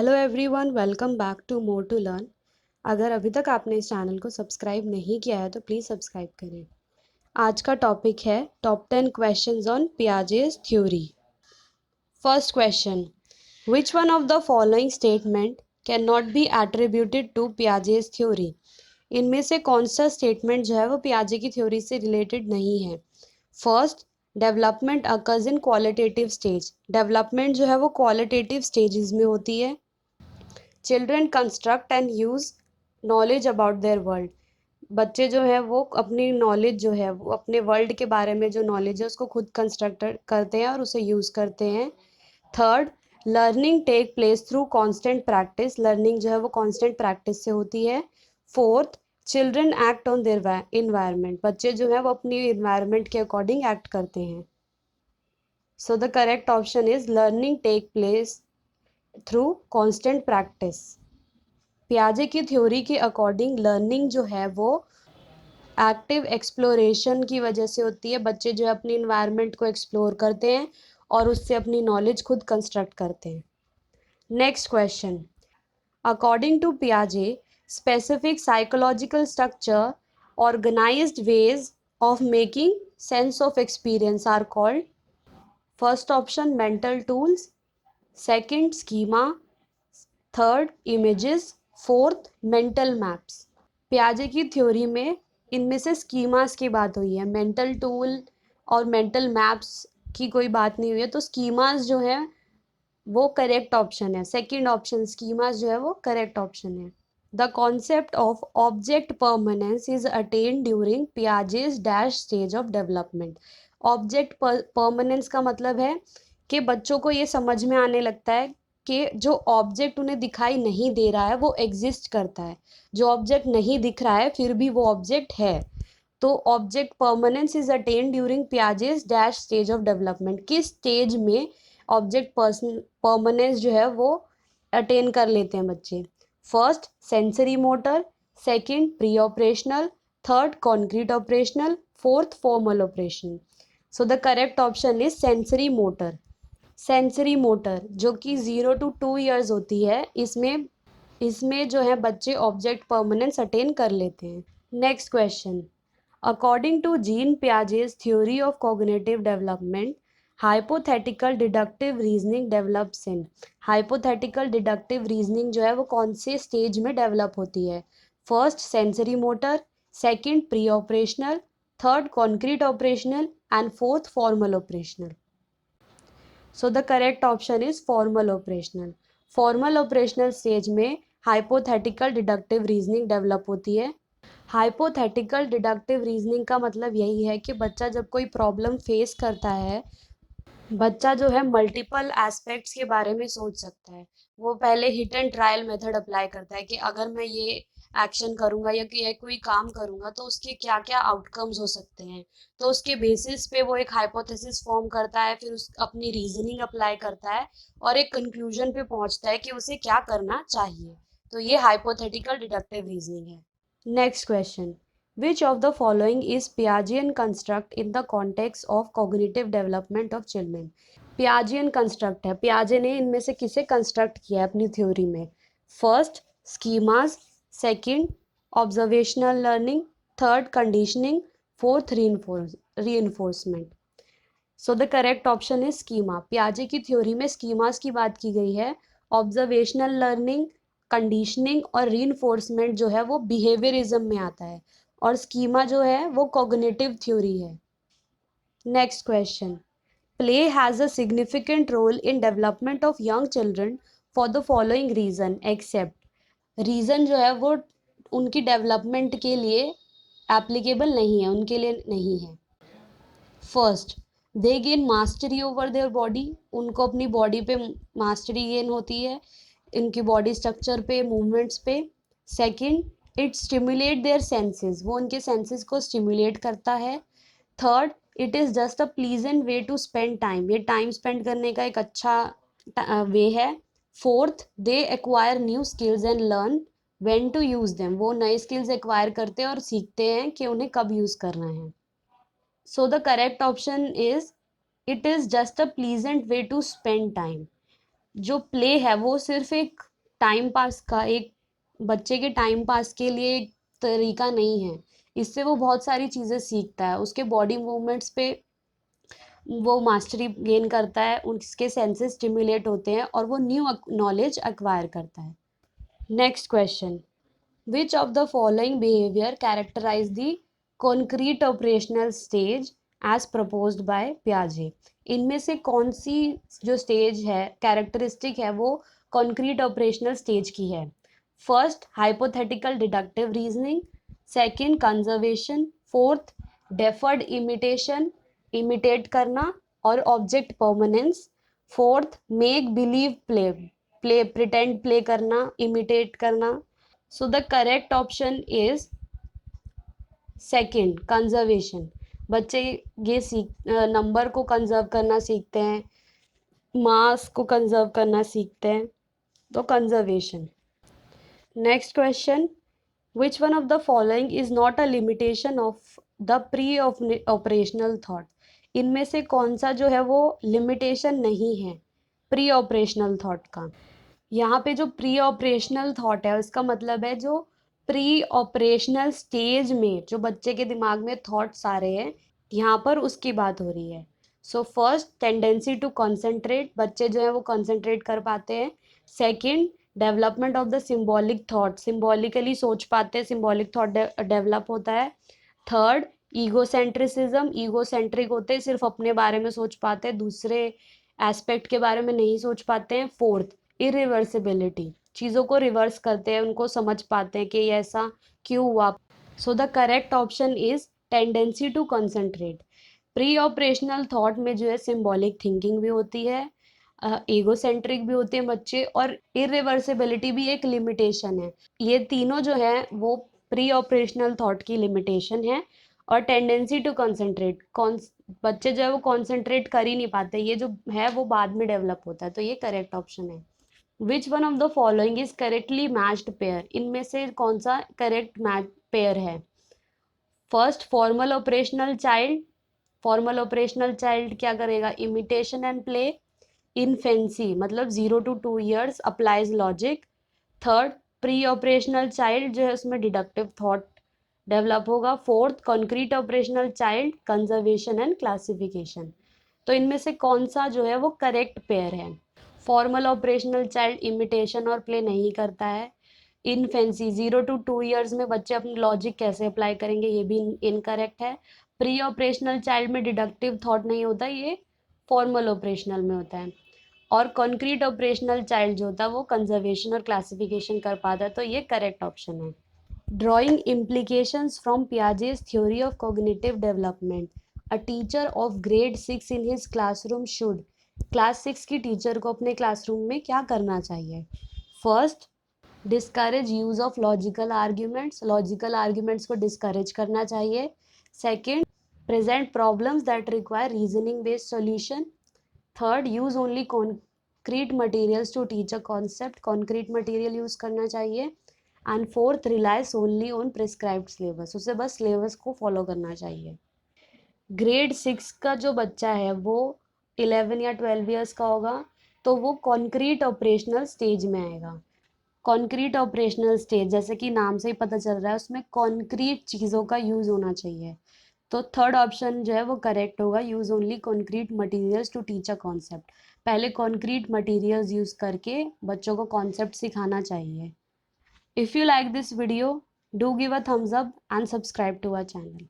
Hello everyone, welcome back to more to learn. अगर अभी तक आपने इस चैनल को सब्सक्राइब नहीं किया है तो प्लीज़ सब्सक्राइब करें। आज का टॉपिक है top 10 questions on Piaget's theory. First question, which one of the following statement can not be attributed to Piaget's theory. इनमें से कौन सा स्टेटमेंट जो है वो पियाजे की थ्योरी से रिलेटेड नहीं है। First, development occurs in qualitative stage. Development जो है वो क्वालिटेटिव स्टेजेस में होती है। Children construct and use knowledge about their world. बच्चे जो है वो अपनी नॉलेज जो है वो अपने वर्ल्ड के बारे में जो नॉलेज है उसको खुद कंस्ट्रक्ट करते हैं और उसे यूज़ करते हैं। Third, learning take place through constant practice. Learning जो है वो कांस्टेंट प्रैक्टिस से होती है। Fourth, children act on their environment. बच्चे जो है वो अपनी इन्वायरमेंट के अकॉर्डिंग एक्ट करते हैं। So the correct option is learning take place through constant practice. पियाजे की थ्योरी के अकॉर्डिंग लर्निंग जो है वो एक्टिव एक्सप्लोरेशन की वजह से होती है। बच्चे जो है अपनी इन्वायरमेंट को एक्सप्लोर करते हैं और उससे अपनी नॉलेज खुद कंस्ट्रक्ट करते हैं। Next question, according to पियाजे specific psychological structure organised ways of making sense of experience are called. First option mental tools, second schema, third images, fourth mental maps. पियाजे की थ्योरी में इनमें से स्कीमास की बात हुई है, मेंटल टूल और mental maps की कोई बात नहीं हुई है। तो स्कीमास जो है वो करेक्ट ऑप्शन है। सेकंड ऑप्शन स्कीमास जो है वो करेक्ट ऑप्शन है। The concept of object permanence is attained during Piaget's dash stage of development. Object permanence का मतलब है कि बच्चों को ये समझ में आने लगता है कि जो ऑब्जेक्ट उन्हें दिखाई नहीं दे रहा है वो एग्जिस्ट करता है। जो ऑब्जेक्ट नहीं दिख रहा है फिर भी वो ऑब्जेक्ट है। तो object permanence is attained during Piaget's dash stage of development. किस स्टेज में ऑब्जेक्ट परमानेंस जो है वो अटेन कर लेते हैं बच्चे। First sensory motor, second pre operational, third concrete operational, fourth formal operation. So the correct option is sensory motor. Sensory motor जो कि 0 to 2 years होती है, इसमें इसमें जो है बच्चे ऑब्जेक्ट परमानेंस अटेन कर लेते हैं। Next question, according to Jean Piaget's theory of cognitive development hypothetical deductive reasoning develops in. Hypothetical deductive reasoning जो है वो कौन से स्टेज में डेवलप होती है। First sensory motor, second pre operational, third concrete operational and fourth formal operational. So the correct option is formal operational. Formal operational stage में hypothetical deductive reasoning develop होती है। हाइपोथेटिकल डिडक्टिव रीजनिंग का मतलब यही है कि बच्चा जब कोई प्रॉब्लम फेस करता है, बच्चा जो है मल्टीपल एस्पेक्ट्स के बारे में सोच सकता है। वो पहले hit and trial method apply करता है कि अगर मैं ये एक्शन करूंगा या कि ये कोई काम करूंगा तो उसके क्या क्या आउटकम्स हो सकते हैं। तो उसके बेसिस पे वो एक हाइपोथेसिस फॉर्म करता है, फिर उस अपनी रीजनिंग अप्लाई करता है और एक कंक्लूजन पे पहुंचता है कि उसे क्या करना चाहिए। तो ये हाइपोथेटिकल डिडक्टिव रीजनिंग है। Next question, which of the following is Piagean construct in the context of cognitive development of children? Piagean construct है, पियाजे ने इनमें से किसे कंस्ट्रक्ट किया है अपनी थ्योरी में। First schemas, second observational learning, third conditioning, fourth reinforcement. So the correct option is schema. पियाजे की थ्योरी में स्कीमास की बात की गई है। ऑब्जर्वेशनल लर्निंग, कंडीशनिंग और रीइंफोर्समेंट जो है वो बिहेवियरिज्म में आता है और स्कीमा जो है वो कॉग्निटिव थ्योरी है। Next question, play has a significant role in development of young children for the following reason except. Reason जो है वो उनकी डेवलपमेंट के लिए एप्लीकेबल नहीं है, उनके लिए नहीं है। First, they gain mastery over their body. उनको अपनी बॉडी पे मास्टरी गेन होती है, इनकी बॉडी स्ट्रक्चर पे, मूवमेंट्स पे। Second, it stimulate their senses. वो उनके सेंसेस को स्टिमुलेट करता है। Third, it is just a pleasant way to spend time. ये टाइम स्पेंड करने का एक अच्छा वे है। Fourth, they acquire new skills and learn when to use them. वो नए स्किल्स एक्वायर करते हैं और सीखते हैं कि उन्हें कब यूज करना है। So the correct option is it is just a pleasant way to spend time. जो प्ले है वो सिर्फ एक टाइम पास का एक बच्चे के टाइम पास के लिए एक तरीका नहीं है। इससे वो बहुत सारी चीज़ें सीखता है, उसके बॉडी मूवमेंट्स पे वो मास्टरी गेन करता है, उसके सेंसेस स्टिमुलेट होते हैं और वो न्यू नॉलेज एक्वायर करता है। Next question, which of the following behaviour characterise the concrete operational stage as proposed by पियाजे? इनमें से कौन सी जो स्टेज है, कैरेक्टरिस्टिक है, वो कॉन्क्रीट ऑपरेशनल स्टेज की है? First, hypothetical deductive reasoning. Second, conservation. Fourth, deferred imitation, imitate करना और object permanence. Fourth, make believe play, play pretend play करना, इमिटेट करना। सो the correct option is second, conservation. बच्चे ये नंबर को कंजर्व करना सीखते हैं, मास को कंजर्व करना सीखते हैं, तो conservation. Next question, which one of the following is not a limitation of the pre operational thought? इनमें से कौन सा जो है वो लिमिटेशन नहीं है प्री ऑपरेशनल थॉट का? यहाँ पे जो प्री ऑपरेशनल थॉट है उसका मतलब है जो प्री ऑपरेशनल स्टेज में जो बच्चे के दिमाग में थॉट्स आ रहे हैं, यहाँ पर उसकी बात हो रही है। So first, tendency to concentrate, बच्चे जो है वो कॉन्सेंट्रेट कर पाते हैं। Second, development of the symbolic thought, symbolically सोच पाते हैं, सिम्बॉलिक थॉट डेवलप होता है। थर्ड, ईगोसेंट्रिसिज्म, ईगोसेंट्रिक होते हैं, सिर्फ अपने बारे में सोच पाते हैं, दूसरे एस्पेक्ट के बारे में नहीं सोच पाते हैं। फोर्थ, इरिवर्सिबिलिटी, चीज़ों को रिवर्स करते हैं, उनको समझ पाते हैं कि ये ऐसा क्यों हुआ। So the correct option is tendency to concentrate. Pre operational thought में जो है सिंबॉलिक थिंकिंग भी होती है, ईगोसेंट्रिक भी होते हैं बच्चे, और इरिवर्सिबिलिटी भी एक लिमिटेशन है। ये तीनों जो है वो प्री ऑपरेशनल थॉट की लिमिटेशन है। और टेंडेंसी टू कंसंट्रेट, बच्चे जो है वो कॉन्सेंट्रेट कर ही नहीं पाते, ये जो है वो बाद में डेवलप होता है, तो ये करेक्ट ऑप्शन है। विच one of the following is correctly matched pair? इनमें से कौन सा करेक्ट मैच पेयर है? First, formal operational child. Formal operational child क्या करेगा? Imitation and play. इनफेंसी मतलब 0 to 2 years applies logic. Third, pre operational child जो है उसमें डिडक्टिव थॉट डेवलप होगा। Fourth, concrete operational child, conservation and classification. तो इनमें से कौन सा जो है वो करेक्ट पेयर है? फॉर्मल ऑपरेशनल चाइल्ड इमिटेशन और प्ले नहीं करता है। इनफेंसी 0 to 2 years में बच्चे अपनी लॉजिक कैसे अप्लाई करेंगे, ये भी इनकरेक्ट है। प्री ऑपरेशनल चाइल्ड में डिडक्टिव थॉट नहीं होता, ये फॉर्मल ऑपरेशनल में होता है। और कॉन्क्रीट ऑपरेशनल चाइल्ड जो होता है वो कंजर्वेशन और क्लासिफिकेशन कर पाता है, तो ये करेक्ट ऑप्शन है। Drawing implications from Piaget's theory of cognitive development. A teacher of grade 6 in his classroom should. Class 6 की टीचर को अपने क्लासरूम में क्या करना चाहिए? First, discourage use of logical arguments, logical arguments को डिस्करेज करना चाहिए। Second, present problems that require reasoning based solution. Third, use only concrete materials to teach a concept, concrete material use करना चाहिए। And fourth, relies only on prescribed syllabus, उसे बस syllabus को follow करना चाहिए। ग्रेड 6 का जो बच्चा है वो 11 या 12 ईयर्स का होगा, तो वो कॉन्क्रीट ऑपरेशनल स्टेज में आएगा। कॉन्क्रीट ऑपरेशनल स्टेज जैसे कि नाम से ही पता चल रहा है, उसमें कॉन्क्रीट चीज़ों का यूज होना चाहिए, तो थर्ड ऑप्शन जो है वो करेक्ट होगा, use only concrete materials to teach a concept. पहले कॉन्क्रीट मटेरियल्स यूज करके बच्चों को कॉन्सेप्ट सिखाना चाहिए। If you like this video, do give a thumbs up and subscribe to our channel.